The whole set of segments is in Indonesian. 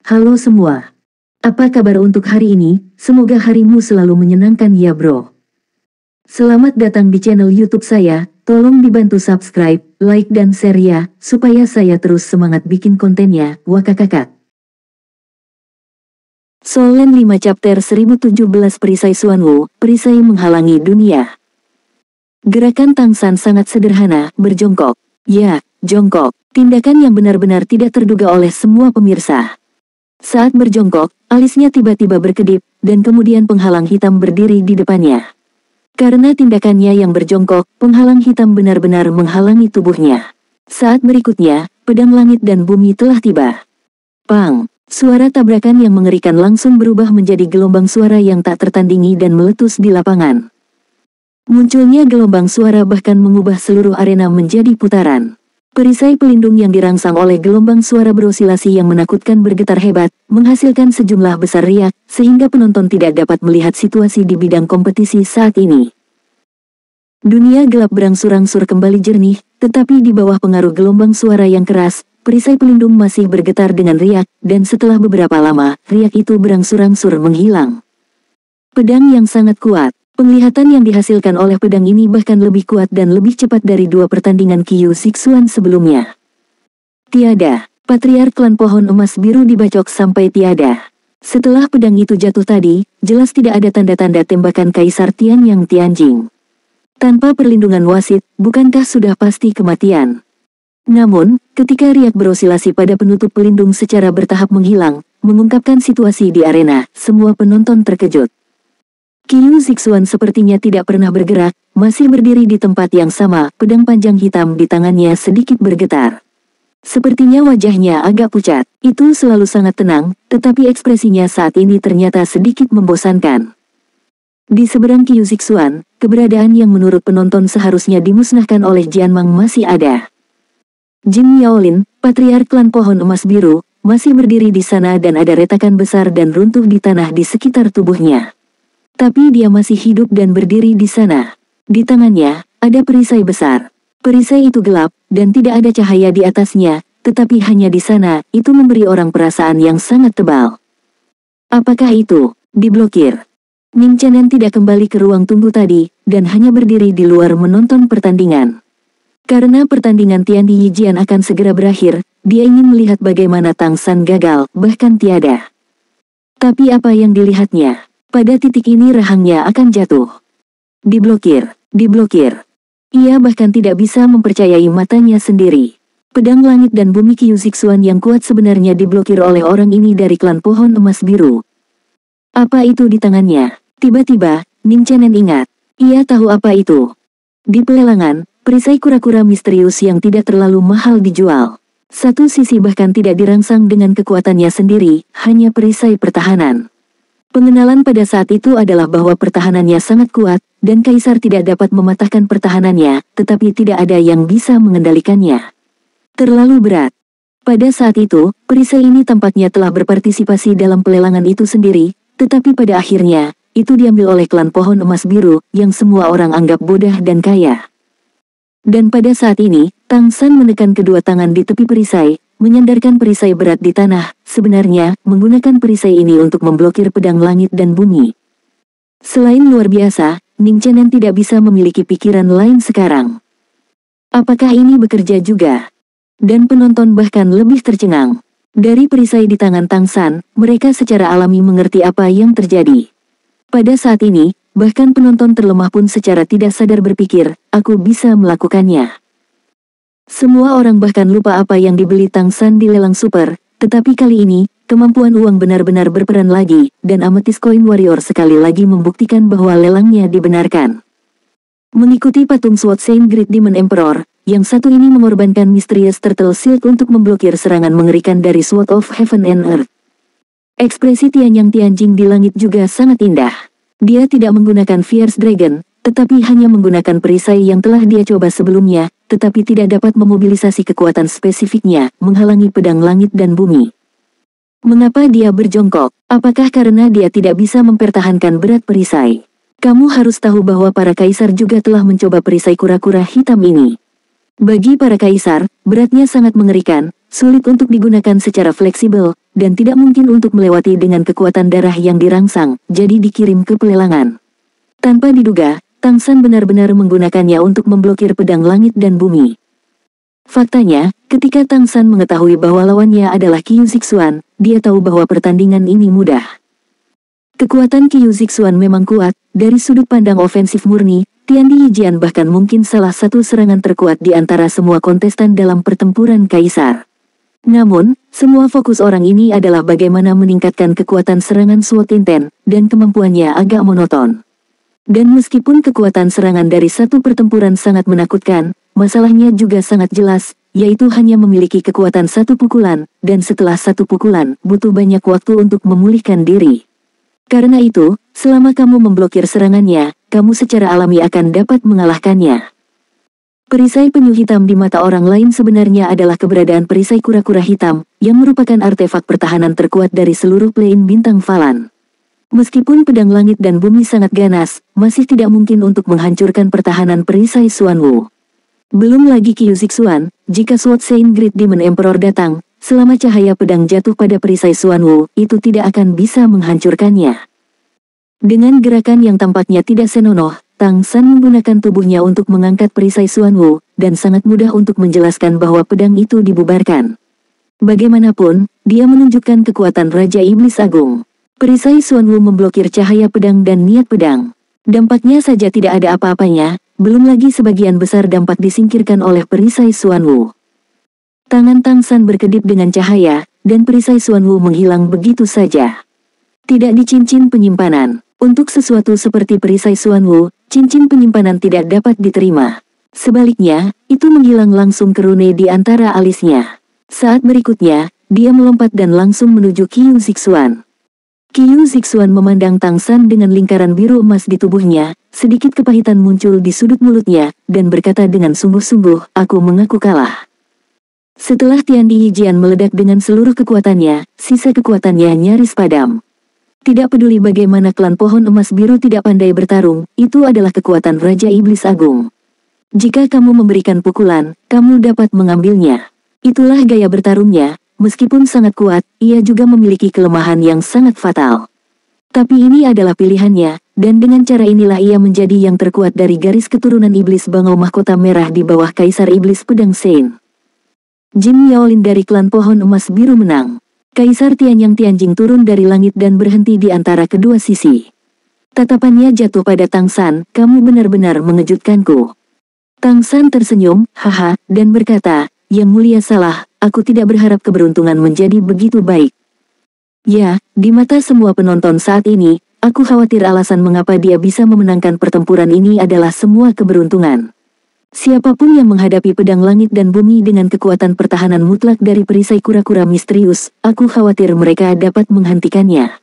Halo semua. Apa kabar untuk hari ini? Semoga harimu selalu menyenangkan ya bro. Selamat datang di channel YouTube saya. Tolong dibantu subscribe, like dan share ya, supaya saya terus semangat bikin kontennya. Wakakakak. Solen 5 chapter 1017 Perisai Xuanwu, perisai menghalangi dunia. Gerakan Tangsan sangat sederhana, berjongkok. Ya, jongkok. Tindakan yang benar-benar tidak terduga oleh semua pemirsa. Saat berjongkok, alisnya tiba-tiba berkedip, dan kemudian penghalang hitam berdiri di depannya. Karena tindakannya yang berjongkok, penghalang hitam benar-benar menghalangi tubuhnya. Saat berikutnya, pedang langit dan bumi telah tiba. Pang! Suara tabrakan yang mengerikan langsung berubah menjadi gelombang suara yang tak tertandingi dan meletus di lapangan. Munculnya gelombang suara bahkan mengubah seluruh arena menjadi putaran. Perisai pelindung yang dirangsang oleh gelombang suara berosilasi yang menakutkan bergetar hebat, menghasilkan sejumlah besar riak, sehingga penonton tidak dapat melihat situasi di bidang kompetisi saat ini. Dunia gelap berangsur-angsur kembali jernih, tetapi di bawah pengaruh gelombang suara yang keras, perisai pelindung masih bergetar dengan riak, dan setelah beberapa lama, riak itu berangsur-angsur menghilang. Pedang yang sangat kuat. Penglihatan yang dihasilkan oleh pedang ini bahkan lebih kuat dan lebih cepat dari dua pertandingan Qiu Zixuan sebelumnya. Tiada, Patriark Klan Pohon Emas Biru dibacok sampai tiada. Setelah pedang itu jatuh tadi, jelas tidak ada tanda-tanda tembakan Kaisar Tian Yang Tianjing. Tanpa perlindungan wasit, bukankah sudah pasti kematian? Namun, ketika riak berosilasi pada penutup pelindung secara bertahap menghilang, mengungkapkan situasi di arena, semua penonton terkejut. Qiu Zixuan sepertinya tidak pernah bergerak, masih berdiri di tempat yang sama, pedang panjang hitam di tangannya sedikit bergetar. Sepertinya wajahnya agak pucat, itu selalu sangat tenang, tetapi ekspresinya saat ini ternyata sedikit membosankan. Di seberang Qiu Zixuan, keberadaan yang menurut penonton seharusnya dimusnahkan oleh Jianmang masih ada. Jin Yaolin, Patriark Klan Pohon Emas Biru, masih berdiri di sana dan ada retakan besar dan runtuh di tanah di sekitar tubuhnya. Tapi dia masih hidup dan berdiri di sana. Di tangannya, ada perisai besar. Perisai itu gelap, dan tidak ada cahaya di atasnya, tetapi hanya di sana, itu memberi orang perasaan yang sangat tebal. Apakah itu? Diblokir. Ning Chenen tidak kembali ke ruang tunggu tadi, dan hanya berdiri di luar menonton pertandingan. Karena pertandingan Tian Di Yijian akan segera berakhir, dia ingin melihat bagaimana Tang San gagal, bahkan tiada. Tapi apa yang dilihatnya? Pada titik ini rahangnya akan jatuh. Diblokir, diblokir. Ia bahkan tidak bisa mempercayai matanya sendiri. Pedang langit dan bumi Qiu Zixuan yang kuat sebenarnya diblokir oleh orang ini dari klan Pohon Emas Biru. Apa itu di tangannya? Tiba-tiba, Ning Chenen ingat. Ia tahu apa itu. Di pelelangan, perisai kura-kura misterius yang tidak terlalu mahal dijual. Satu sisi bahkan tidak dirangsang dengan kekuatannya sendiri, hanya perisai pertahanan. Pengenalan pada saat itu adalah bahwa pertahanannya sangat kuat, dan Kaisar tidak dapat mematahkan pertahanannya, tetapi tidak ada yang bisa mengendalikannya. Terlalu berat. Pada saat itu, perisai ini tampaknya telah berpartisipasi dalam pelelangan itu sendiri, tetapi pada akhirnya, itu diambil oleh klan Pohon Emas Biru, yang semua orang anggap bodoh dan kaya. Dan pada saat ini, Tang San menekan kedua tangan di tepi perisai, menyandarkan perisai berat di tanah, sebenarnya, menggunakan perisai ini untuk memblokir pedang langit dan bumi. Selain luar biasa, Ning Chenen tidak bisa memiliki pikiran lain sekarang. Apakah ini bekerja juga? Dan penonton bahkan lebih tercengang. Dari perisai di tangan Tang San, mereka secara alami mengerti apa yang terjadi. Pada saat ini, bahkan penonton terlemah pun secara tidak sadar berpikir, aku bisa melakukannya. Semua orang bahkan lupa apa yang dibeli Tang San di lelang super, tetapi kali ini, kemampuan uang benar-benar berperan lagi, dan Amethyst Coin Warrior sekali lagi membuktikan bahwa lelangnya dibenarkan. Mengikuti patung Sword Saint Great Demon Emperor, yang satu ini mengorbankan Mysterious Turtle Shield untuk memblokir serangan mengerikan dari Sword of Heaven and Earth. Ekspresi Tian Yang Tianjing di langit juga sangat indah. Dia tidak menggunakan Fierce Dragon, tetapi hanya menggunakan perisai yang telah dia coba sebelumnya, tetapi tidak dapat memobilisasi kekuatan spesifiknya, menghalangi pedang langit dan bumi. Mengapa dia berjongkok? Apakah karena dia tidak bisa mempertahankan berat perisai? Kamu harus tahu bahwa para kaisar juga telah mencoba perisai kura-kura hitam ini. Bagi para kaisar, beratnya sangat mengerikan, sulit untuk digunakan secara fleksibel, dan tidak mungkin untuk melewati dengan kekuatan darah yang dirangsang, jadi dikirim ke pelelangan. Tanpa diduga, Tang San benar-benar menggunakannya untuk memblokir pedang langit dan bumi. Faktanya, ketika Tang San mengetahui bahwa lawannya adalah Qiu Zixuan, dia tahu bahwa pertandingan ini mudah. Kekuatan Qiu Zixuan memang kuat, dari sudut pandang ofensif murni, Tiandi Yijian bahkan mungkin salah satu serangan terkuat di antara semua kontestan dalam pertempuran kaisar. Namun, semua fokus orang ini adalah bagaimana meningkatkan kekuatan serangan SWOT Inten, dan kemampuannya agak monoton. Dan meskipun kekuatan serangan dari satu pertempuran sangat menakutkan, masalahnya juga sangat jelas, yaitu hanya memiliki kekuatan satu pukulan, dan setelah satu pukulan, butuh banyak waktu untuk memulihkan diri. Karena itu, selama kamu memblokir serangannya, kamu secara alami akan dapat mengalahkannya. Perisai penyu hitam di mata orang lain sebenarnya adalah keberadaan perisai kura-kura hitam, yang merupakan artefak pertahanan terkuat dari seluruh plane bintang Falan. Meskipun pedang langit dan bumi sangat ganas, masih tidak mungkin untuk menghancurkan pertahanan perisai Xuanwu. Belum lagi Qiu Zixuan, jika Sword Saint Great Demon Emperor datang, selama cahaya pedang jatuh pada perisai Xuanwu, itu tidak akan bisa menghancurkannya. Dengan gerakan yang tampaknya tidak senonoh, Tang San menggunakan tubuhnya untuk mengangkat perisai Xuanwu, dan sangat mudah untuk menjelaskan bahwa pedang itu dibubarkan. Bagaimanapun, dia menunjukkan kekuatan Raja Iblis Agung. Perisai Xuanwu memblokir cahaya pedang dan niat pedang. Dampaknya saja tidak ada apa-apanya, belum lagi sebagian besar dampak disingkirkan oleh perisai Xuanwu. Tangan Tang San berkedip dengan cahaya, dan perisai Xuanwu menghilang begitu saja. Tidak di cincin penyimpanan. Untuk sesuatu seperti perisai Xuanwu, cincin penyimpanan tidak dapat diterima. Sebaliknya, itu menghilang langsung ke rune di antara alisnya. Saat berikutnya, dia melompat dan langsung menuju Qiu Zixuan. Qiu Zixuan memandang Tang San dengan lingkaran biru emas di tubuhnya, sedikit kepahitan muncul di sudut mulutnya, dan berkata dengan sungguh-sungguh, aku mengaku kalah. Setelah Tiandi Yijian meledak dengan seluruh kekuatannya, sisa kekuatannya nyaris padam. Tidak peduli bagaimana klan pohon emas biru tidak pandai bertarung, itu adalah kekuatan Raja Iblis Agung. Jika kamu memberikan pukulan, kamu dapat mengambilnya. Itulah gaya bertarungnya. Meskipun sangat kuat, ia juga memiliki kelemahan yang sangat fatal. Tapi ini adalah pilihannya, dan dengan cara inilah ia menjadi yang terkuat dari garis keturunan iblis bangau mahkota merah di bawah Kaisar Iblis Pedang Sein. Jin Yaolin dari klan pohon emas biru menang. Kaisar Tianyang Tianjing turun dari langit dan berhenti di antara kedua sisi. Tatapannya jatuh pada Tang San, kamu benar-benar mengejutkanku. Tang San tersenyum, haha, dan berkata, Yang Mulia salah, aku tidak berharap keberuntungan menjadi begitu baik. Ya, di mata semua penonton saat ini, aku khawatir alasan mengapa dia bisa memenangkan pertempuran ini adalah semua keberuntungan. Siapapun yang menghadapi pedang langit dan bumi dengan kekuatan pertahanan mutlak dari perisai kura-kura misterius, aku khawatir mereka dapat menghentikannya.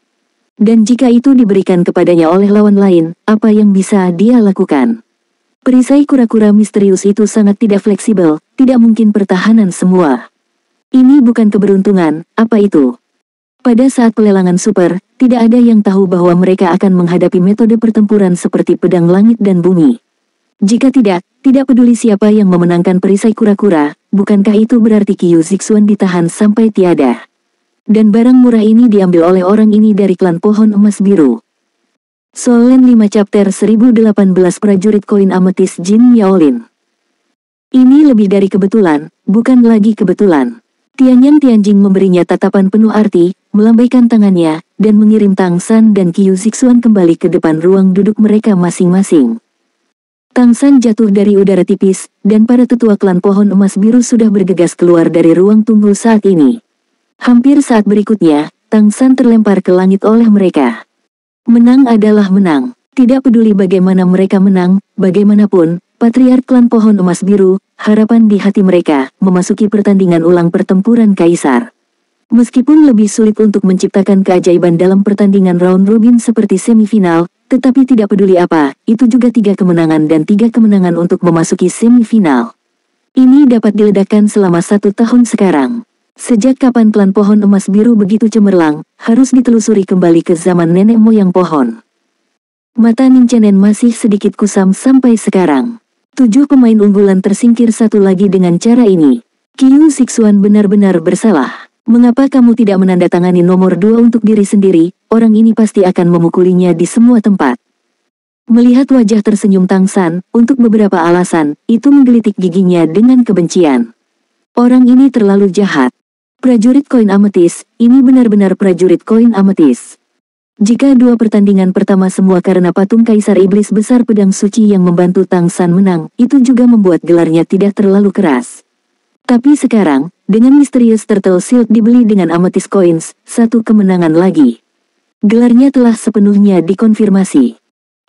Dan jika itu diberikan kepadanya oleh lawan lain, apa yang bisa dia lakukan? Perisai kura-kura misterius itu sangat tidak fleksibel, tidak mungkin pertahanan semua. Ini bukan keberuntungan, apa itu? Pada saat pelelangan super, tidak ada yang tahu bahwa mereka akan menghadapi metode pertempuran seperti pedang langit dan bumi. Jika tidak peduli siapa yang memenangkan perisai kura-kura, bukankah itu berarti Qiu Zixuan ditahan sampai tiada? Dan barang murah ini diambil oleh orang ini dari klan pohon emas biru. Solen 5 Chapter 1018 Prajurit Koin Ametis Jin Yaolin. Ini lebih dari kebetulan, bukan lagi kebetulan. Tianyang Tianjing memberinya tatapan penuh arti, melambaikan tangannya, dan mengirim Tang San dan Qiu Zixuan kembali ke depan ruang duduk mereka masing-masing. Tang San jatuh dari udara tipis, dan para tetua klan pohon emas biru sudah bergegas keluar dari ruang tunggu saat ini. Hampir saat berikutnya, Tang San terlempar ke langit oleh mereka. Menang adalah menang. Tidak peduli bagaimana mereka menang, bagaimanapun, Patriark klan pohon emas biru, harapan di hati mereka, memasuki pertandingan ulang pertempuran kaisar. Meskipun lebih sulit untuk menciptakan keajaiban dalam pertandingan round robin seperti semifinal, tetapi tidak peduli apa, itu juga 3 kemenangan dan 3 kemenangan untuk memasuki semifinal. Ini dapat diledakkan selama 1 tahun sekarang. Sejak kapan klan pohon emas biru begitu cemerlang, harus ditelusuri kembali ke zaman nenek moyang pohon. Mata Ninchenen masih sedikit kusam sampai sekarang. 7 pemain unggulan tersingkir satu lagi dengan cara ini. Qiu Zixuan benar-benar bersalah. Mengapa kamu tidak menandatangani nomor 2 untuk diri sendiri? Orang ini pasti akan memukulinya di semua tempat. Melihat wajah tersenyum Tang San, untuk beberapa alasan, itu menggelitik giginya dengan kebencian. Orang ini terlalu jahat. Prajurit koin ametis, ini benar-benar prajurit koin ametis. Jika dua pertandingan pertama semua karena patung Kaisar Iblis Besar Pedang Suci yang membantu Tang San menang, itu juga membuat gelarnya tidak terlalu keras. Tapi sekarang, dengan misterius Turtle Shield dibeli dengan Amethyst Coins, satu kemenangan lagi. Gelarnya telah sepenuhnya dikonfirmasi.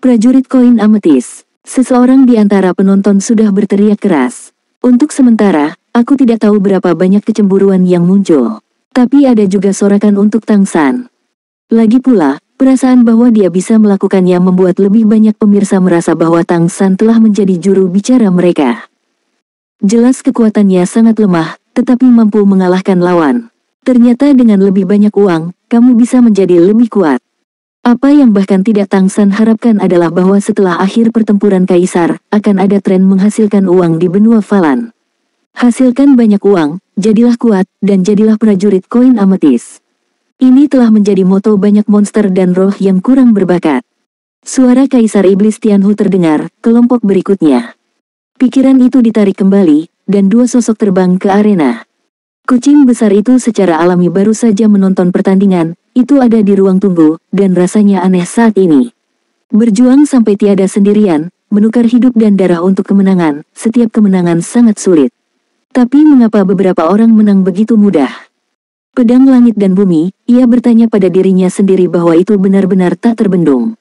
Prajurit koin ametis. Seseorang di antara penonton sudah berteriak keras. Untuk sementara, aku tidak tahu berapa banyak kecemburuan yang muncul. Tapi ada juga sorakan untuk Tang San. Lagi pula, perasaan bahwa dia bisa melakukannya membuat lebih banyak pemirsa merasa bahwa Tang San telah menjadi juru bicara mereka. Jelas kekuatannya sangat lemah, tetapi mampu mengalahkan lawan. Ternyata dengan lebih banyak uang, kamu bisa menjadi lebih kuat. Apa yang bahkan tidak Tang San harapkan adalah bahwa setelah akhir pertempuran Kaisar, akan ada tren menghasilkan uang di benua Falan. Hasilkan banyak uang, jadilah kuat, dan jadilah prajurit koin ametis. Ini telah menjadi moto banyak monster dan roh yang kurang berbakat. Suara Kaisar Iblis Tianhu terdengar, kelompok berikutnya. Pikiran itu ditarik kembali, dan dua sosok terbang ke arena. Kucing besar itu secara alami baru saja menonton pertandingan, itu ada di ruang tunggu, dan rasanya aneh saat ini. Berjuang sampai tiada sendirian, menukar hidup dan darah untuk kemenangan, setiap kemenangan sangat sulit. Tapi mengapa beberapa orang menang begitu mudah? Pedang langit dan bumi, ia bertanya pada dirinya sendiri bahwa itu benar-benar tak terbendung.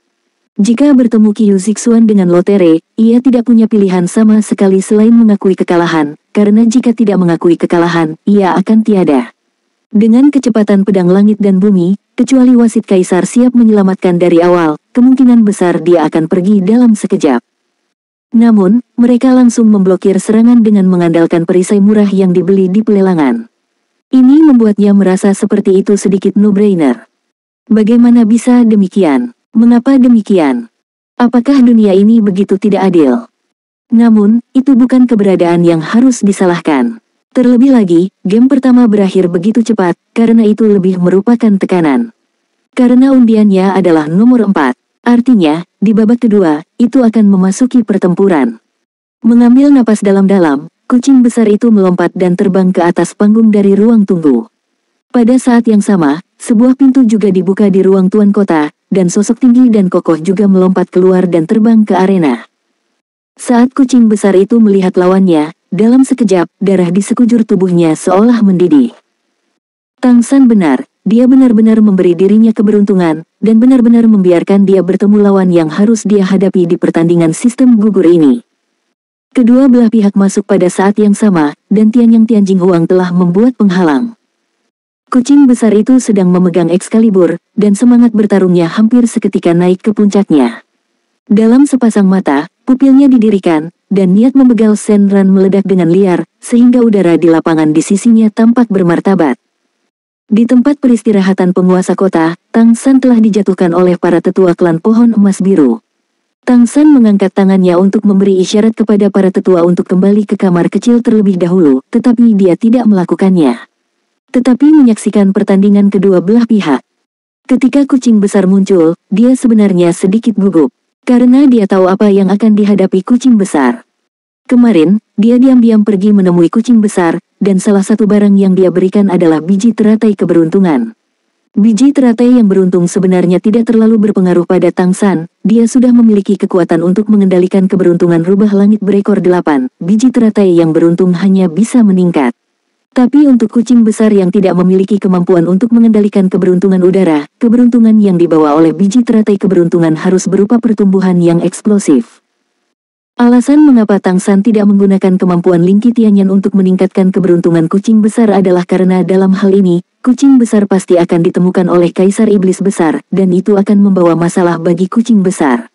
Jika bertemu Qiu Zixuan dengan Lotere, ia tidak punya pilihan sama sekali selain mengakui kekalahan, karena jika tidak mengakui kekalahan, ia akan tiada. Dengan kecepatan pedang langit dan bumi, kecuali wasit Kaisar siap menyelamatkan dari awal, kemungkinan besar dia akan pergi dalam sekejap. Namun, mereka langsung memblokir serangan dengan mengandalkan perisai murah yang dibeli di pelelangan. Ini membuatnya merasa seperti itu sedikit no-brainer. Bagaimana bisa demikian? Mengapa demikian? Apakah dunia ini begitu tidak adil? Namun, itu bukan keberadaan yang harus disalahkan. Terlebih lagi, game pertama berakhir begitu cepat, karena itu lebih merupakan tekanan. Karena undiannya adalah nomor 4, artinya, di babak kedua, itu akan memasuki pertempuran. Mengambil napas dalam-dalam, kucing besar itu melompat dan terbang ke atas panggung dari ruang tunggu. Pada saat yang sama, sebuah pintu juga dibuka di ruang tuan kota, dan sosok tinggi dan kokoh juga melompat keluar dan terbang ke arena. Saat kucing besar itu melihat lawannya, dalam sekejap, darah di sekujur tubuhnya seolah mendidih. Tang San benar, dia benar-benar memberi dirinya keberuntungan, dan benar-benar membiarkan dia bertemu lawan yang harus dia hadapi di pertandingan sistem gugur ini. Kedua belah pihak masuk pada saat yang sama, dan Tianyang Tianjing Huang telah membuat penghalang. Kucing besar itu sedang memegang Excalibur, dan semangat bertarungnya hampir seketika naik ke puncaknya. Dalam sepasang mata, pupilnya didirikan, dan niat membegal Shenran meledak dengan liar, sehingga udara di lapangan di sisinya tampak bermartabat. Di tempat peristirahatan penguasa kota, Tang San telah dijatuhkan oleh para tetua klan pohon emas biru. Tang San mengangkat tangannya untuk memberi isyarat kepada para tetua untuk kembali ke kamar kecil terlebih dahulu, tetapi dia tidak melakukannya. Tetapi menyaksikan pertandingan kedua belah pihak. Ketika kucing besar muncul, dia sebenarnya sedikit gugup. Karena dia tahu apa yang akan dihadapi kucing besar. Kemarin, dia diam-diam pergi menemui kucing besar, dan salah satu barang yang dia berikan adalah biji teratai keberuntungan. Biji teratai yang beruntung sebenarnya tidak terlalu berpengaruh pada Tang San, dia sudah memiliki kekuatan untuk mengendalikan keberuntungan rubah langit berekor 8, biji teratai yang beruntung hanya bisa meningkat. Tapi untuk kucing besar yang tidak memiliki kemampuan untuk mengendalikan keberuntungan udara, keberuntungan yang dibawa oleh biji teratai keberuntungan harus berupa pertumbuhan yang eksplosif. Alasan mengapa Tang San tidak menggunakan kemampuan Lingqi Tianyan untuk meningkatkan keberuntungan kucing besar adalah karena dalam hal ini, kucing besar pasti akan ditemukan oleh Kaisar Iblis Besar, dan itu akan membawa masalah bagi kucing besar.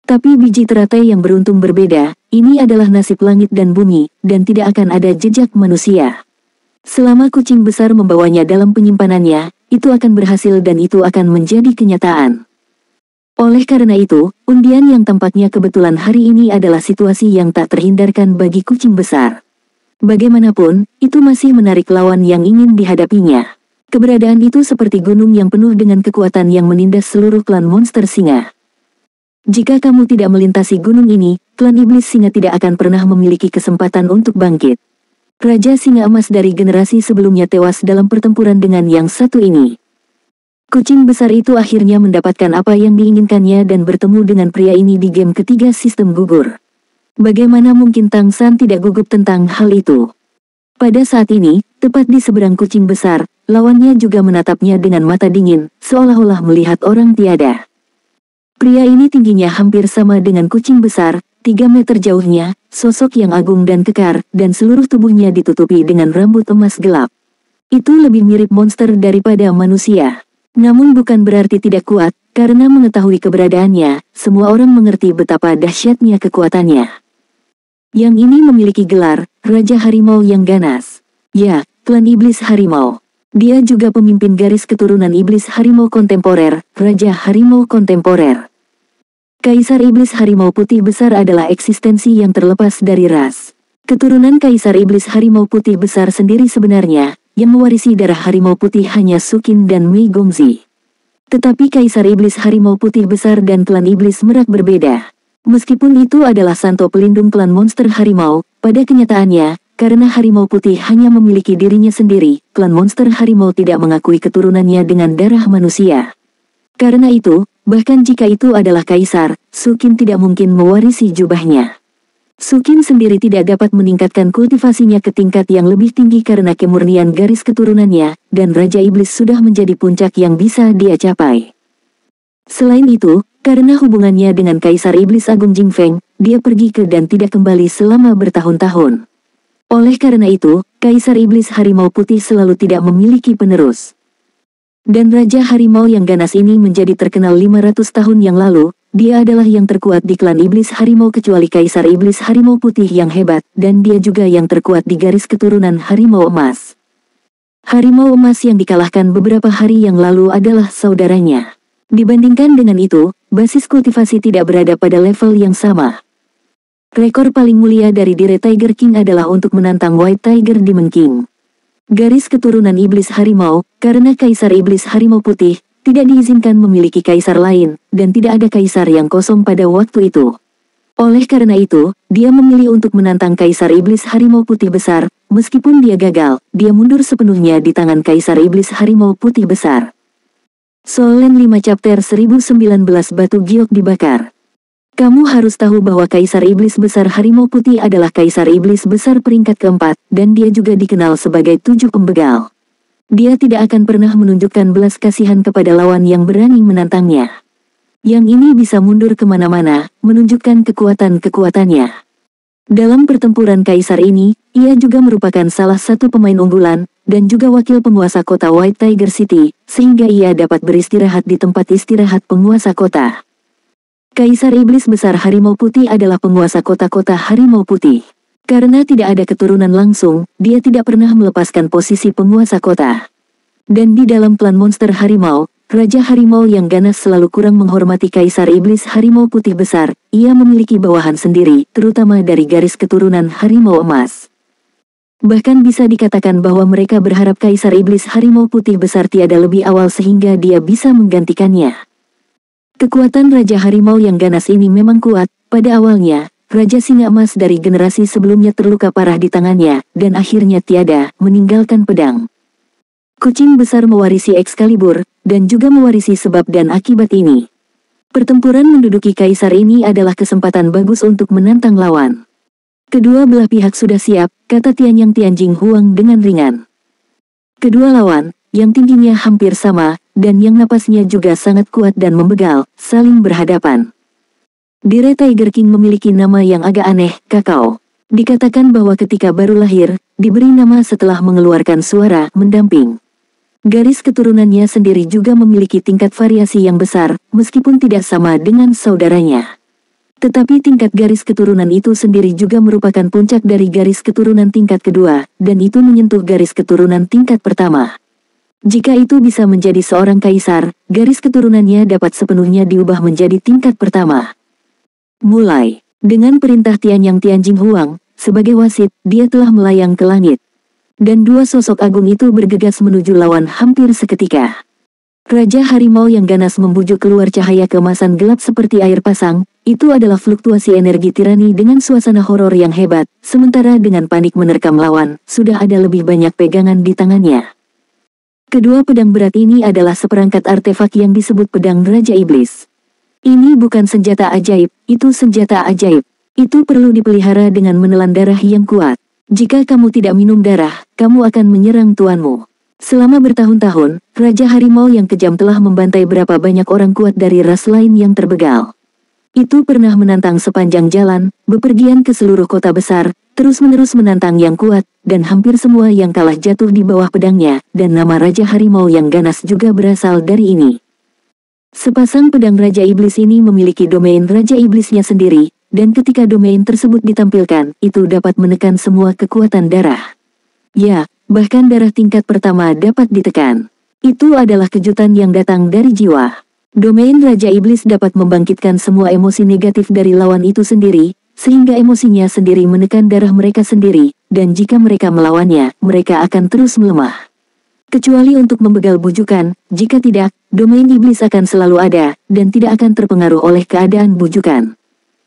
Tapi biji teratai yang beruntung berbeda, ini adalah nasib langit dan bumi, dan tidak akan ada jejak manusia. Selama kucing besar membawanya dalam penyimpanannya, itu akan berhasil dan itu akan menjadi kenyataan. Oleh karena itu, undian yang tampaknya kebetulan hari ini adalah situasi yang tak terhindarkan bagi kucing besar. Bagaimanapun, itu masih menarik lawan yang ingin dihadapinya. Keberadaan itu seperti gunung yang penuh dengan kekuatan yang menindas seluruh klan monster singa. Jika kamu tidak melintasi gunung ini, klan iblis singa tidak akan pernah memiliki kesempatan untuk bangkit. Raja Singa Emas dari generasi sebelumnya tewas dalam pertempuran dengan yang satu ini. Kucing besar itu akhirnya mendapatkan apa yang diinginkannya dan bertemu dengan pria ini di game ketiga sistem gugur. Bagaimana mungkin Tang San tidak gugup tentang hal itu? Pada saat ini, tepat di seberang kucing besar, lawannya juga menatapnya dengan mata dingin, seolah-olah melihat orang tiada. Pria ini tingginya hampir sama dengan kucing besar, 3 meter jauhnya, sosok yang agung dan kekar, dan seluruh tubuhnya ditutupi dengan rambut emas gelap. Itu lebih mirip monster daripada manusia. Namun bukan berarti tidak kuat, karena mengetahui keberadaannya, semua orang mengerti betapa dahsyatnya kekuatannya. Yang ini memiliki gelar, Raja Harimau yang ganas. Ya, klan iblis harimau. Dia juga pemimpin garis keturunan iblis harimau kontemporer, Raja Harimau kontemporer. Kaisar iblis harimau putih besar adalah eksistensi yang terlepas dari ras. Keturunan Kaisar iblis harimau putih besar sendiri sebenarnya, yang mewarisi darah harimau putih hanya Sukin dan Mei Gongzi. Tetapi Kaisar iblis harimau putih besar dan klan iblis merak berbeda. Meskipun itu adalah santo pelindung klan monster harimau, pada kenyataannya, karena harimau putih hanya memiliki dirinya sendiri, klan monster harimau tidak mengakui keturunannya dengan darah manusia. Karena itu, bahkan jika itu adalah kaisar, Sukin tidak mungkin mewarisi jubahnya. Sukin sendiri tidak dapat meningkatkan kultivasinya ke tingkat yang lebih tinggi karena kemurnian garis keturunannya, dan Raja Iblis sudah menjadi puncak yang bisa dia capai. Selain itu, karena hubungannya dengan Kaisar Iblis Agung Jingfeng, dia pergi ke dan tidak kembali selama bertahun-tahun. Oleh karena itu, Kaisar Iblis Harimau Putih selalu tidak memiliki penerus. Dan Raja Harimau yang ganas ini menjadi terkenal 500 tahun yang lalu, dia adalah yang terkuat di klan Iblis Harimau kecuali Kaisar Iblis Harimau Putih yang hebat, dan dia juga yang terkuat di garis keturunan Harimau Emas. Harimau Emas yang dikalahkan beberapa hari yang lalu adalah saudaranya. Dibandingkan dengan itu, basis kultivasi tidak berada pada level yang sama. Rekor paling mulia dari Dire Tiger King adalah untuk menantang White Tiger Demon King. Garis keturunan Iblis Harimau, karena Kaisar Iblis Harimau Putih, tidak diizinkan memiliki kaisar lain, dan tidak ada kaisar yang kosong pada waktu itu. Oleh karena itu, dia memilih untuk menantang Kaisar Iblis Harimau Putih Besar, meskipun dia gagal, dia mundur sepenuhnya di tangan Kaisar Iblis Harimau Putih Besar. Solen 5 Chapter 1019 Batu Giok dibakar. Kamu harus tahu bahwa Kaisar Iblis Besar Harimau Putih adalah Kaisar Iblis Besar peringkat keempat, dan dia juga dikenal sebagai 7 pembegal. Dia tidak akan pernah menunjukkan belas kasihan kepada lawan yang berani menantangnya. Yang ini bisa mundur kemana-mana, menunjukkan kekuatan-kekuatannya. Dalam pertempuran Kaisar ini, ia juga merupakan salah satu pemain unggulan, dan juga wakil penguasa kota White Tiger City, sehingga ia dapat beristirahat di tempat istirahat penguasa kota. Kaisar Iblis Besar Harimau Putih adalah penguasa kota-kota Harimau Putih. Karena tidak ada keturunan langsung, dia tidak pernah melepaskan posisi penguasa kota. Dan di dalam klan monster harimau, Raja Harimau yang ganas selalu kurang menghormati Kaisar Iblis Harimau Putih Besar, ia memiliki bawahan sendiri, terutama dari garis keturunan Harimau Emas. Bahkan bisa dikatakan bahwa mereka berharap Kaisar Iblis Harimau Putih Besar tiada lebih awal sehingga dia bisa menggantikannya. Kekuatan Raja Harimau yang ganas ini memang kuat. Pada awalnya, Raja Singa Emas dari generasi sebelumnya terluka parah di tangannya, dan akhirnya tiada, meninggalkan pedang. Kucing besar mewarisi Excalibur, dan juga mewarisi sebab dan akibat ini. Pertempuran menduduki kaisar ini adalah kesempatan bagus untuk menantang lawan. Kedua belah pihak sudah siap, kata Tianyang Tianjing Huang dengan ringan. Kedua lawan, yang tingginya hampir sama, dan yang napasnya juga sangat kuat dan membegal, saling berhadapan. Dire Tiger King memiliki nama yang agak aneh, Kakao. Dikatakan bahwa ketika baru lahir, diberi nama setelah mengeluarkan suara mendamping. Garis keturunannya sendiri juga memiliki tingkat variasi yang besar, meskipun tidak sama dengan saudaranya. Tetapi tingkat garis keturunan itu sendiri juga merupakan puncak dari garis keturunan tingkat kedua, dan itu menyentuh garis keturunan tingkat pertama. Jika itu bisa menjadi seorang kaisar, garis keturunannya dapat sepenuhnya diubah menjadi tingkat pertama. Mulai, dengan perintah Tianyang Tianjing Huang, sebagai wasit, dia telah melayang ke langit. Dan dua sosok agung itu bergegas menuju lawan hampir seketika. Raja Harimau yang ganas membujuk keluar cahaya keemasan gelap seperti air pasang, itu adalah fluktuasi energi tirani dengan suasana horor yang hebat, sementara dengan panik menerkam lawan, sudah ada lebih banyak pegangan di tangannya. Kedua pedang berat ini adalah seperangkat artefak yang disebut pedang Raja Iblis. Ini bukan senjata ajaib, itu senjata ajaib. Itu perlu dipelihara dengan menelan darah yang kuat. Jika kamu tidak minum darah, kamu akan menyerang tuanmu. Selama bertahun-tahun, Raja Harimau yang kejam telah membantai berapa banyak orang kuat dari ras lain yang terbegal. Itu pernah menantang sepanjang jalan, bepergian ke seluruh kota besar, terus-menerus menantang yang kuat, dan hampir semua yang kalah jatuh di bawah pedangnya, dan nama Raja Harimau yang ganas juga berasal dari ini. Sepasang pedang Raja Iblis ini memiliki domain Raja Iblisnya sendiri, dan ketika domain tersebut ditampilkan, itu dapat menekan semua kekuatan darah. Ya, bahkan darah tingkat pertama dapat ditekan. Itu adalah kejutan yang datang dari jiwa. Domain Raja Iblis dapat membangkitkan semua emosi negatif dari lawan itu sendiri, sehingga emosinya sendiri menekan darah mereka sendiri, dan jika mereka melawannya, mereka akan terus melemah. Kecuali untuk membegal bujukan, jika tidak, domain iblis akan selalu ada, dan tidak akan terpengaruh oleh keadaan bujukan.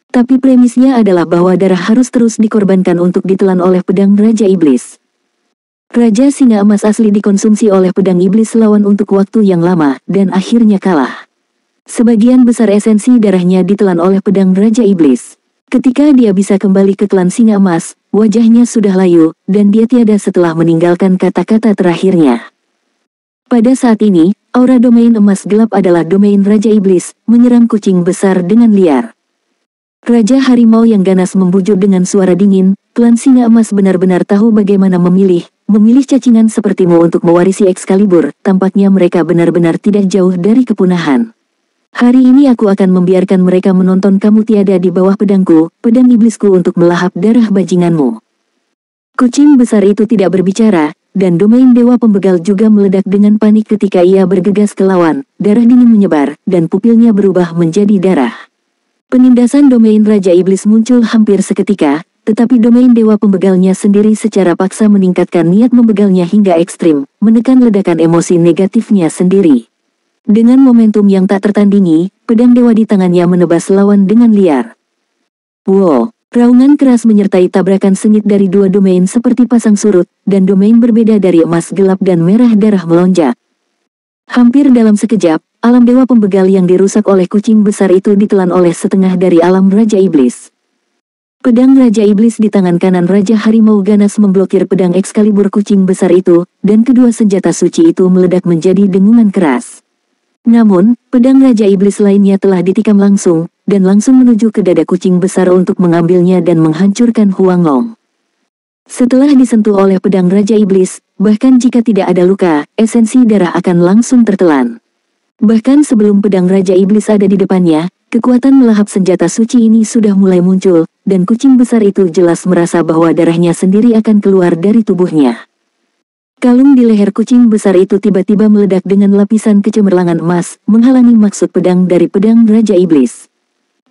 Tapi premisnya adalah bahwa darah harus terus dikorbankan untuk ditelan oleh pedang Raja Iblis. Raja Singa Emas asli dikonsumsi oleh pedang iblis lawan untuk waktu yang lama, dan akhirnya kalah. Sebagian besar esensi darahnya ditelan oleh pedang Raja Iblis. Ketika dia bisa kembali ke klan Singa Emas, wajahnya sudah layu, dan dia tiada setelah meninggalkan kata-kata terakhirnya. Pada saat ini, aura domain emas gelap adalah domain Raja Iblis, menyerang kucing besar dengan liar. Raja Harimau yang ganas membujuk dengan suara dingin, klan Singa Emas benar-benar tahu bagaimana memilih cacingan sepertimu untuk mewarisi Excalibur, tampaknya mereka benar-benar tidak jauh dari kepunahan. Hari ini aku akan membiarkan mereka menonton kamu tiada di bawah pedangku, pedang iblisku untuk melahap darah bajinganmu. Kucing besar itu tidak berbicara, dan domain dewa pembegal juga meledak dengan panik ketika ia bergegas ke lawan, darah dingin menyebar, dan pupilnya berubah menjadi darah. Penindasan domain Raja Iblis muncul hampir seketika, tetapi domain dewa pembegalnya sendiri secara paksa meningkatkan niat membegalnya hingga ekstrim, menekan ledakan emosi negatifnya sendiri. Dengan momentum yang tak tertandingi, pedang dewa di tangannya menebas lawan dengan liar. Wow, raungan keras menyertai tabrakan sengit dari dua domain seperti pasang surut, dan domain berbeda dari emas gelap dan merah darah melonjak. Hampir dalam sekejap, alam dewa pembegal yang dirusak oleh kucing besar itu ditelan oleh setengah dari alam Raja Iblis. Pedang Raja Iblis di tangan kanan Raja Harimau ganas memblokir pedang Excalibur kucing besar itu, dan kedua senjata suci itu meledak menjadi dengungan keras. Namun, pedang Raja Iblis lainnya telah ditikam langsung, dan langsung menuju ke dada kucing besar untuk mengambilnya dan menghancurkan Huang Long. Setelah disentuh oleh pedang Raja Iblis, bahkan jika tidak ada luka, esensi darah akan langsung tertelan. Bahkan sebelum pedang Raja Iblis ada di depannya, kekuatan melahap senjata suci ini sudah mulai muncul, dan kucing besar itu jelas merasa bahwa darahnya sendiri akan keluar dari tubuhnya. Kalung di leher kucing besar itu tiba-tiba meledak dengan lapisan kecemerlangan emas, menghalangi maksud pedang dari pedang Raja Iblis.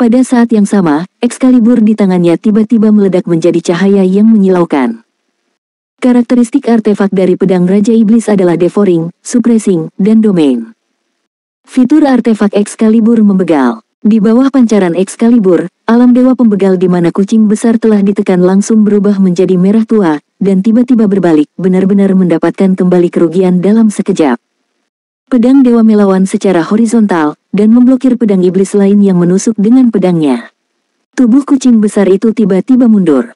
Pada saat yang sama, Excalibur di tangannya tiba-tiba meledak menjadi cahaya yang menyilaukan. Karakteristik artefak dari pedang Raja Iblis adalah devouring, suppressing, dan domain. Fitur artefak Excalibur membegal. Di bawah pancaran Excalibur, alam dewa pembegal di mana kucing besar telah ditekan langsung berubah menjadi merah tua, dan tiba-tiba berbalik, benar-benar mendapatkan kembali kerugian dalam sekejap. Pedang dewa melawan secara horizontal, dan memblokir pedang iblis lain yang menusuk dengan pedangnya. Tubuh kucing besar itu tiba-tiba mundur.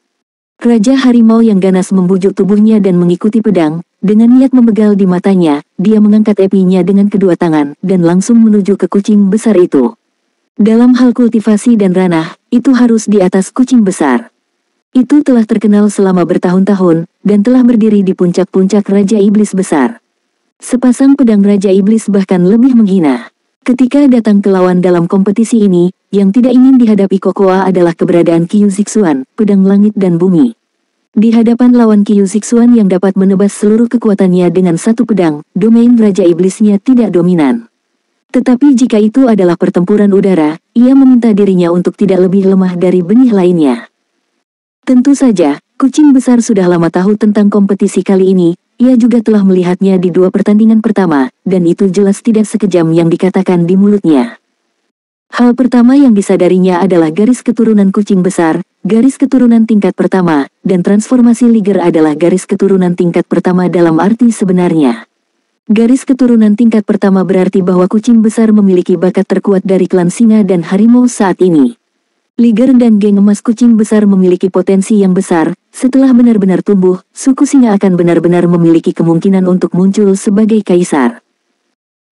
Raja Harimau yang ganas membujuk tubuhnya dan mengikuti pedang, dengan niat membegal di matanya, dia mengangkat epinya dengan kedua tangan, dan langsung menuju ke kucing besar itu. Dalam hal kultivasi dan ranah, itu harus di atas kucing besar. Itu telah terkenal selama bertahun-tahun, dan telah berdiri di puncak-puncak Raja Iblis besar. Sepasang pedang Raja Iblis bahkan lebih menghina. Ketika datang ke lawan dalam kompetisi ini, yang tidak ingin dihadapi Kokoa adalah keberadaan Qiu Zixuan, pedang langit dan bumi. Di hadapan lawan Qiu Zixuan yang dapat menebas seluruh kekuatannya dengan satu pedang, domain Raja Iblisnya tidak dominan. Tetapi jika itu adalah pertempuran udara, ia meminta dirinya untuk tidak lebih lemah dari benih lainnya. Tentu saja, Kucing besar sudah lama tahu tentang kompetisi kali ini, ia juga telah melihatnya di 2 pertandingan pertama, dan itu jelas tidak sekejam yang dikatakan di mulutnya. Hal pertama yang disadarinya adalah garis keturunan kucing besar, garis keturunan tingkat pertama, dan transformasi liger adalah garis keturunan tingkat pertama dalam arti sebenarnya. Garis keturunan tingkat pertama berarti bahwa kucing besar memiliki bakat terkuat dari klan singa dan harimau saat ini. Liger dan geng emas kucing besar memiliki potensi yang besar. Setelah benar-benar tumbuh, suku singa akan benar-benar memiliki kemungkinan untuk muncul sebagai kaisar.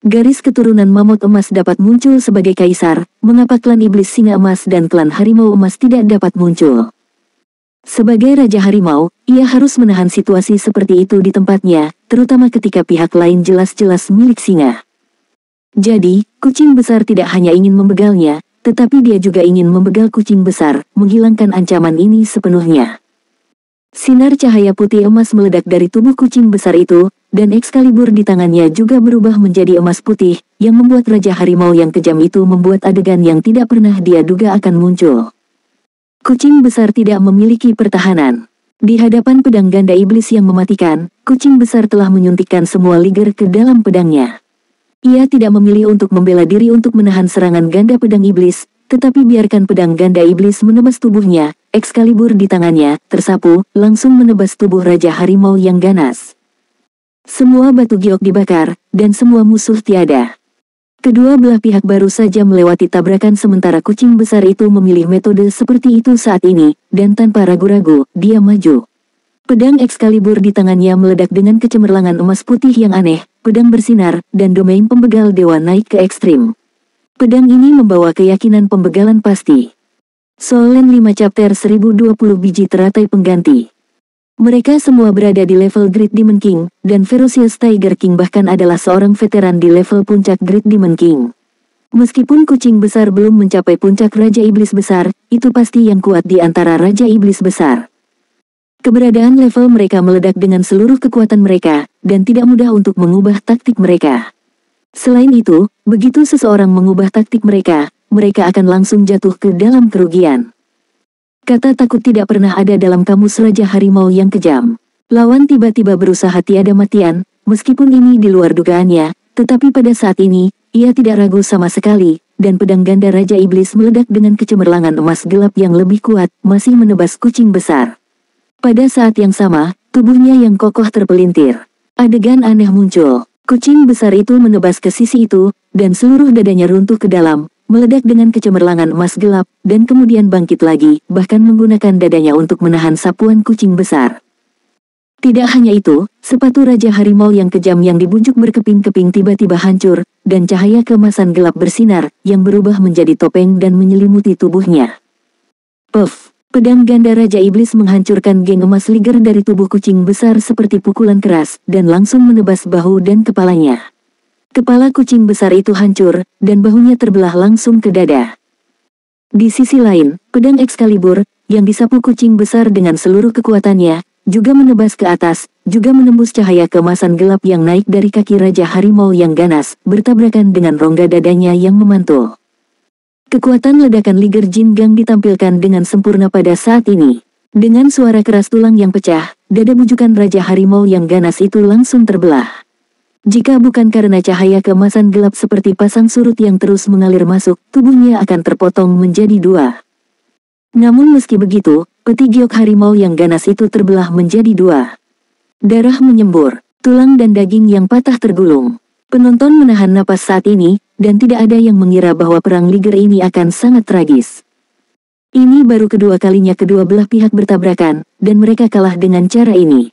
Garis keturunan mamut emas dapat muncul sebagai kaisar, mengapa klan iblis singa emas dan klan harimau emas tidak dapat muncul? Sebagai raja harimau, ia harus menahan situasi seperti itu di tempatnya, terutama ketika pihak lain jelas-jelas milik singa. Jadi, kucing besar tidak hanya ingin membegalnya, tetapi dia juga ingin membegal kucing besar, menghilangkan ancaman ini sepenuhnya. Sinar cahaya putih emas meledak dari tubuh kucing besar itu, dan Excalibur di tangannya juga berubah menjadi emas putih, yang membuat Raja Harimau yang kejam itu membuat adegan yang tidak pernah dia duga akan muncul. Kucing besar tidak memiliki pertahanan. Di hadapan pedang ganda iblis yang mematikan, kucing besar telah menyuntikkan semua liger ke dalam pedangnya. Ia tidak memilih untuk membela diri untuk menahan serangan ganda pedang iblis, tetapi biarkan pedang ganda iblis menebas tubuhnya. Excalibur di tangannya, tersapu, langsung menebas tubuh Raja Harimau yang ganas. Semua batu giok dibakar, dan semua musuh tiada. Kedua belah pihak baru saja melewati tabrakan sementara kucing besar itu memilih metode seperti itu saat ini, dan tanpa ragu-ragu, dia maju. Pedang Excalibur di tangannya meledak dengan kecemerlangan emas putih yang aneh, pedang bersinar, dan domain pembegal dewa naik ke ekstrim. Pedang ini membawa keyakinan pembegalan pasti. Soul Land 5 Chapter 1020 biji teratai pengganti. Mereka semua berada di level Great Demon King, dan Ferocious Tiger King bahkan adalah seorang veteran di level puncak Great Demon King. Meskipun kucing besar belum mencapai puncak Raja Iblis Besar, itu pasti yang kuat di antara Raja Iblis Besar. Keberadaan level mereka meledak dengan seluruh kekuatan mereka, dan tidak mudah untuk mengubah taktik mereka. Selain itu, begitu seseorang mengubah taktik mereka, mereka akan langsung jatuh ke dalam kerugian. Kata takut tidak pernah ada dalam kamus Raja Harimau yang kejam. Lawan tiba-tiba berusaha tiada matian, meskipun ini di luar dugaannya, tetapi pada saat ini, ia tidak ragu sama sekali, dan pedang ganda Raja Iblis meledak dengan kecemerlangan emas gelap yang lebih kuat, masih menebas kucing besar. Pada saat yang sama, tubuhnya yang kokoh terpelintir. Adegan aneh muncul. Kucing besar itu menebas ke sisi itu, dan seluruh dadanya runtuh ke dalam, meledak dengan kecemerlangan emas gelap, dan kemudian bangkit lagi, bahkan menggunakan dadanya untuk menahan sapuan kucing besar. Tidak hanya itu, sepatu Raja Harimau yang kejam yang dibujuk berkeping-keping tiba-tiba hancur, dan cahaya keemasan gelap bersinar, yang berubah menjadi topeng dan menyelimuti tubuhnya. Puff! Pedang ganda Raja Iblis menghancurkan geng emas liger dari tubuh kucing besar seperti pukulan keras, dan langsung menebas bahu dan kepalanya. Kepala kucing besar itu hancur, dan bahunya terbelah langsung ke dada. Di sisi lain, pedang Excalibur, yang disapu kucing besar dengan seluruh kekuatannya, juga menebas ke atas, juga menembus cahaya keemasan gelap yang naik dari kaki Raja Harimau yang ganas, bertabrakan dengan rongga dadanya yang memantul. Kekuatan ledakan Liger Jin Gang ditampilkan dengan sempurna pada saat ini. Dengan suara keras tulang yang pecah, dada bujukan Raja Harimau yang ganas itu langsung terbelah. Jika bukan karena cahaya keemasan gelap seperti pasang surut yang terus mengalir masuk, tubuhnya akan terpotong menjadi 2. Namun meski begitu, peti giok harimau yang ganas itu terbelah menjadi 2. Darah menyembur, tulang dan daging yang patah tergulung. Penonton menahan napas saat ini, dan tidak ada yang mengira bahwa perang Liger ini akan sangat tragis. Ini baru kedua kalinya kedua belah pihak bertabrakan, dan mereka kalah dengan cara ini.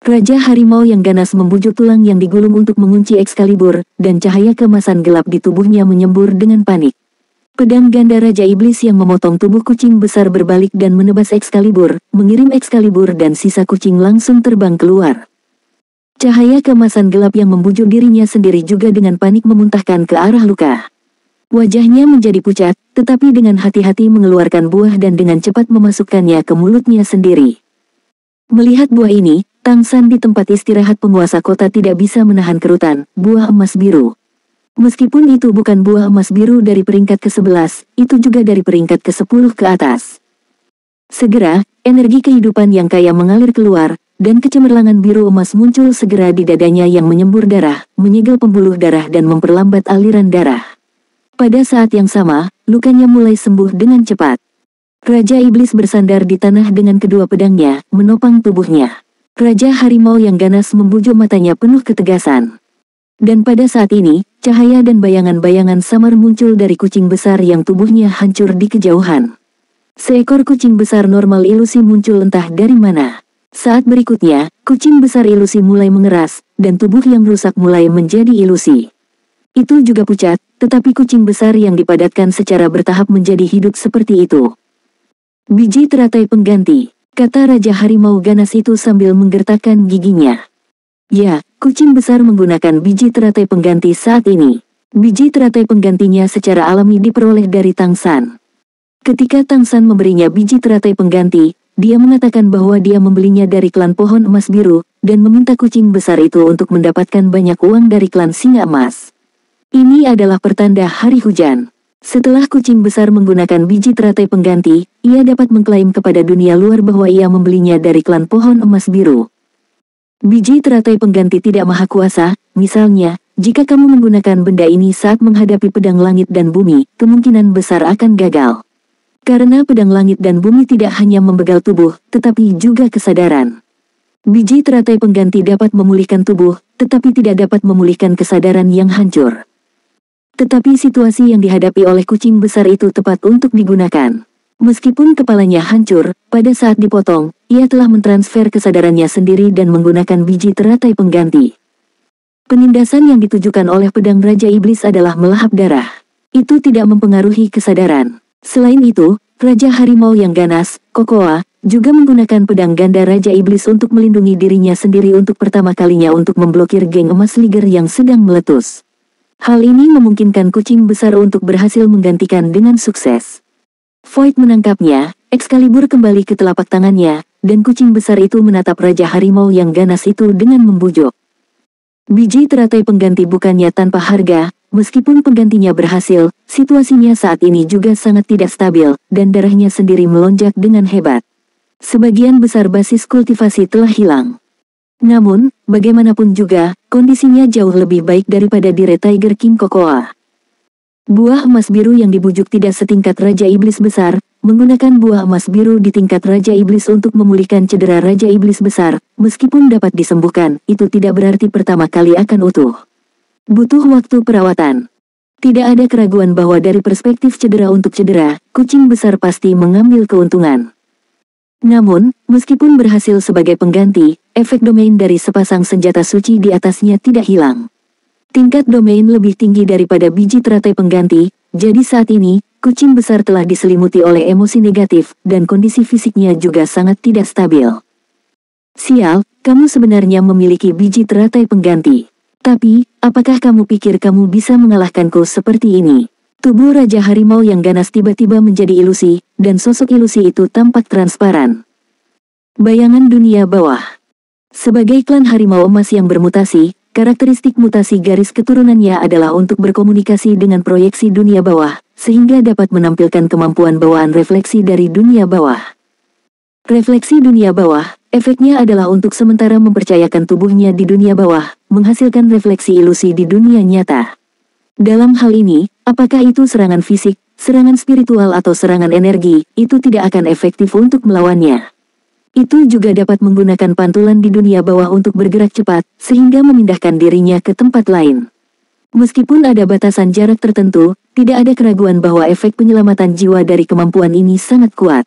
Raja Harimau yang ganas membujuk tulang yang digulung untuk mengunci Excalibur, dan cahaya keemasan gelap di tubuhnya menyembur dengan panik. Pedang ganda Raja Iblis yang memotong tubuh kucing besar berbalik dan menebas Excalibur, mengirim Excalibur dan sisa kucing langsung terbang keluar. Cahaya keemasan gelap yang membujuk dirinya sendiri juga dengan panik memuntahkan ke arah luka. Wajahnya menjadi pucat, tetapi dengan hati-hati mengeluarkan buah dan dengan cepat memasukkannya ke mulutnya sendiri. Melihat buah ini, Tang San di tempat istirahat penguasa kota tidak bisa menahan kerutan, buah emas biru. Meskipun itu bukan buah emas biru dari peringkat ke-11, itu juga dari peringkat ke-10 ke atas. Segera, energi kehidupan yang kaya mengalir keluar, dan kecemerlangan biru emas muncul segera di dadanya yang menyembur darah, menyegel pembuluh darah dan memperlambat aliran darah. Pada saat yang sama, lukanya mulai sembuh dengan cepat. Raja Iblis bersandar di tanah dengan kedua pedangnya, menopang tubuhnya. Raja Harimau yang ganas membujuk matanya penuh ketegasan. Dan pada saat ini, cahaya dan bayangan-bayangan samar muncul dari kucing besar yang tubuhnya hancur di kejauhan. Seekor kucing besar normal ilusi muncul entah dari mana. Saat berikutnya, kucing besar ilusi mulai mengeras, dan tubuh yang rusak mulai menjadi ilusi. Itu juga pucat, tetapi kucing besar yang dipadatkan secara bertahap menjadi hidup seperti itu. Biji teratai pengganti, kata Raja Harimau ganas itu sambil menggertakkan giginya. Ya, kucing besar menggunakan biji teratai pengganti saat ini. Biji teratai penggantinya secara alami diperoleh dari Tang San. Ketika Tang San memberinya biji teratai pengganti, dia mengatakan bahwa dia membelinya dari klan pohon emas biru, dan meminta kucing besar itu untuk mendapatkan banyak uang dari klan singa emas. Ini adalah pertanda hari hujan. Setelah kucing besar menggunakan biji teratai pengganti, ia dapat mengklaim kepada dunia luar bahwa ia membelinya dari klan pohon emas biru. Biji teratai pengganti tidak maha kuasa, misalnya, jika kamu menggunakan benda ini saat menghadapi pedang langit dan bumi, kemungkinan besar akan gagal. Karena pedang langit dan bumi tidak hanya membegal tubuh, tetapi juga kesadaran. Biji teratai pengganti dapat memulihkan tubuh, tetapi tidak dapat memulihkan kesadaran yang hancur. Tetapi situasi yang dihadapi oleh kucing besar itu tepat untuk digunakan. Meskipun kepalanya hancur, pada saat dipotong, ia telah mentransfer kesadarannya sendiri dan menggunakan biji teratai pengganti. Penindasan yang ditujukan oleh pedang Raja Iblis adalah melahap darah. Itu tidak mempengaruhi kesadaran. Selain itu, Raja Harimau yang ganas, Kokoa, juga menggunakan pedang ganda Raja Iblis untuk melindungi dirinya sendiri untuk pertama kalinya untuk memblokir geng emas Liger yang sedang meletus. Hal ini memungkinkan kucing besar untuk berhasil menggantikan dengan sukses. Void menangkapnya, Excalibur kembali ke telapak tangannya, dan kucing besar itu menatap Raja Harimau yang ganas itu dengan membujuk. Biji teratai pengganti bukannya tanpa harga, meskipun penggantinya berhasil, situasinya saat ini juga sangat tidak stabil, dan darahnya sendiri melonjak dengan hebat. Sebagian besar basis kultivasi telah hilang. Namun, bagaimanapun juga, kondisinya jauh lebih baik daripada di Red Tiger King Kokoa. Buah emas biru yang dibujuk tidak setingkat Raja Iblis besar, menggunakan buah emas biru di tingkat Raja Iblis untuk memulihkan cedera Raja Iblis besar, meskipun dapat disembuhkan, itu tidak berarti pertama kali akan utuh. Butuh waktu perawatan. Tidak ada keraguan bahwa dari perspektif cedera untuk cedera, kucing besar pasti mengambil keuntungan. Namun, meskipun berhasil sebagai pengganti, efek domain dari sepasang senjata suci di atasnya tidak hilang. Tingkat domain lebih tinggi daripada biji teratai pengganti, jadi saat ini, kucing besar telah diselimuti oleh emosi negatif, dan kondisi fisiknya juga sangat tidak stabil. Sial, kamu sebenarnya memiliki biji teratai pengganti. Tapi, apakah kamu pikir kamu bisa mengalahkanku seperti ini? Tubuh Raja Harimau yang ganas tiba-tiba menjadi ilusi, dan sosok ilusi itu tampak transparan. Bayangan dunia bawah. Sebagai klan harimau emas yang bermutasi, karakteristik mutasi garis keturunannya adalah untuk berkomunikasi dengan proyeksi dunia bawah, sehingga dapat menampilkan kemampuan bawaan refleksi dari dunia bawah. Refleksi dunia bawah, efeknya adalah untuk sementara mempercayakan tubuhnya di dunia bawah, menghasilkan refleksi ilusi di dunia nyata. Dalam hal ini, apakah itu serangan fisik, serangan spiritual atau serangan energi, itu tidak akan efektif untuk melawannya. Itu juga dapat menggunakan pantulan di dunia bawah untuk bergerak cepat, sehingga memindahkan dirinya ke tempat lain. Meskipun ada batasan jarak tertentu, tidak ada keraguan bahwa efek penyelamatan jiwa dari kemampuan ini sangat kuat.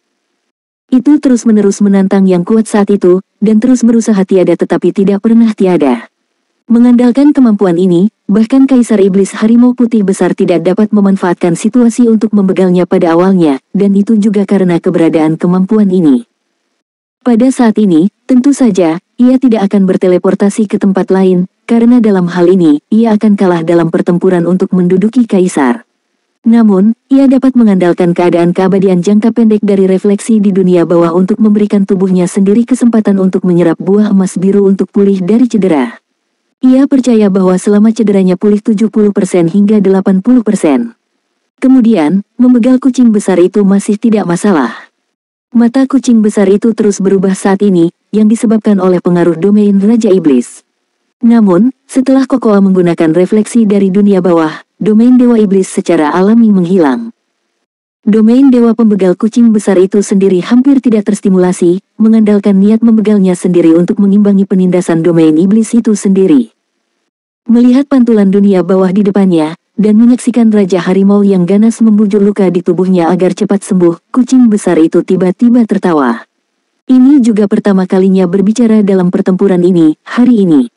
Itu terus-menerus menantang yang kuat saat itu, dan terus berusaha tiada tetapi tidak pernah tiada. Mengandalkan kemampuan ini, bahkan Kaisar Iblis Harimau Putih Besar tidak dapat memanfaatkan situasi untuk membegalnya pada awalnya, dan itu juga karena keberadaan kemampuan ini. Pada saat ini, tentu saja, ia tidak akan berteleportasi ke tempat lain, karena dalam hal ini, ia akan kalah dalam pertempuran untuk menduduki Kaisar. Namun, ia dapat mengandalkan keadaan keabadian jangka pendek dari refleksi di dunia bawah untuk memberikan tubuhnya sendiri kesempatan untuk menyerap buah emas biru untuk pulih dari cedera. Ia percaya bahwa selama cederanya pulih 70% hingga 80%. Kemudian, membegal kucing besar itu masih tidak masalah. Mata kucing besar itu terus berubah saat ini, yang disebabkan oleh pengaruh domain Raja Iblis. Namun, setelah Kokoa menggunakan refleksi dari dunia bawah, domain Dewa Iblis secara alami menghilang. Domain Dewa Pembegal kucing besar itu sendiri hampir tidak terstimulasi, mengandalkan niat membegalnya sendiri untuk mengimbangi penindasan domain iblis itu sendiri. Melihat pantulan dunia bawah di depannya, dan menyaksikan Raja Harimau yang ganas membujur luka di tubuhnya agar cepat sembuh, kucing besar itu tiba-tiba tertawa. Ini juga pertama kalinya berbicara dalam pertempuran ini, hari ini.